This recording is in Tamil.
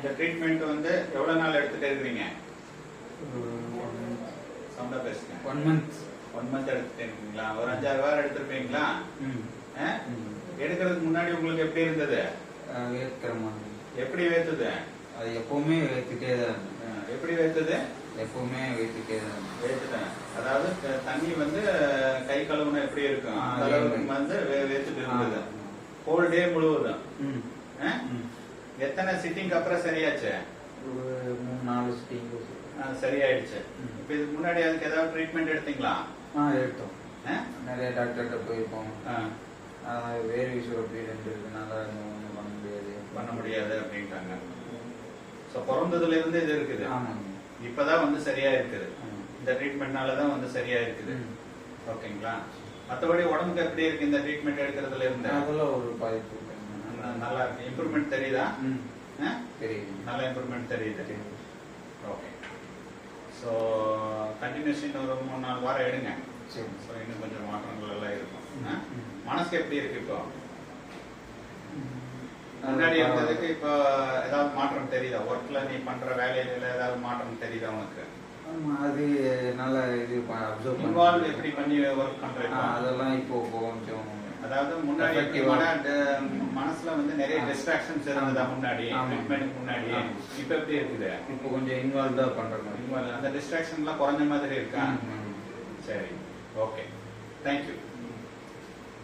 இந்த ட்ரீட்மெண்ட் வந்து எவ்வளவு நாள் எடுத்துட்டு இருக்கீங்க? சவுண்டா பேசுங்க. 1 month. 1 month எடுத்துட்டு இருக்கீங்களா? ஒரு 5-6 வாரம் எடுத்திருப்பீங்களா? எடுக்கிறதுக்கு முன்னாடி உங்களுக்கு எப்படி இருந்தது? வேர்க்கிற மாதிரி. எப்படி வேர்த்தது? அது எப்பவுமே வேர்த்துட்டே தான். எப்படி வேர்த்தது? எப்பவுமே வேர்த்துட்டே தான். வேர்த்துட்டேன். அதாவது தண்ணி வந்து கை கழுவுனா எப்படி இருக்கும் அந்த அளவுக்கு வந்து வேர்த்துட்டு இருந்தது. ஹோல் டே முழுவதும். எத்தனை சிட்டிங் அப்புறம் சரியாச்சு? ஒரு 3-4 சிட்டிங் சரியாயிடுச்சு. இப்ப இதுக்கு முன்னாடி அதுக்கு ஏதாவது ட்ரீட்மெண்ட் எடுத்தீங்களா? எடுத்தோம். நிறைய டாக்டர்கிட்ட போயிருக்கோம். வேறு விஷயம் அப்படி இருக்கனால பண்ண முடியாது அப்படின்ட்டாங்க. பிறந்ததுல இருந்து இது இருக்குது. இப்பதான் வந்து சரியா இருக்குது. இந்த ட்ரீட்மெண்ட்னாலதான் வந்து சரியா இருக்குது. ஓகேங்களா? மற்றபடி உடம்புக்கு எப்படி இருக்கு இந்த ட்ரீட்மெண்ட் எடுக்கிறதுல இருந்து? அதெல்லாம் ஒரு பாதிப்பு நல்லா இருக்கு. இம்ப்ரூவ்மெண்ட் தெரியுதா? தெரியுது. நல்ல இம்ப்ரூவ்மெண்ட் தெரியுது. ஓகே. ஸோ கண்டினியூஷன் ஒரு 3-4 வாரம் எடுங்க. ஸோ இன்னும் கொஞ்சம் மாற்றங்கள் எல்லாம் இருக்கும். மனசு எப்படி இருக்கு இப்போ? முன்னாடி இருந்ததுக்கு இப்போ ஏதாவது மாற்றம் தெரியுதா? ஒர்க்ல நீ பண்ற வேலையில ஏதாவது மாற்றம் தெரியுதா உனக்கு? அது நல்ல இது இன்வால்வ் எப்படி பண்ணி ஒர்க் பண்றீங்க? அதெல்லாம் இப்போ கொஞ்சம், அதாவது முன்னாடி மனசுல வந்து நிறைய டிஸ்ட்ராக்ஷன்ஸ் இருந்ததா முன்னாடி ட்ரீட்மென்ட்க்கு முன்னாடி? இப்ப எப்படி இருக்குது? இப்போ கொஞ்சம் இன்வால்வ்டா பண்றோம். அந்த டிஸ்ட்ராக்ஷன் எல்லாம் குறைஞ்ச மாதிரி இருக்கா? சரி, ஓகே, தேங்க்யூ.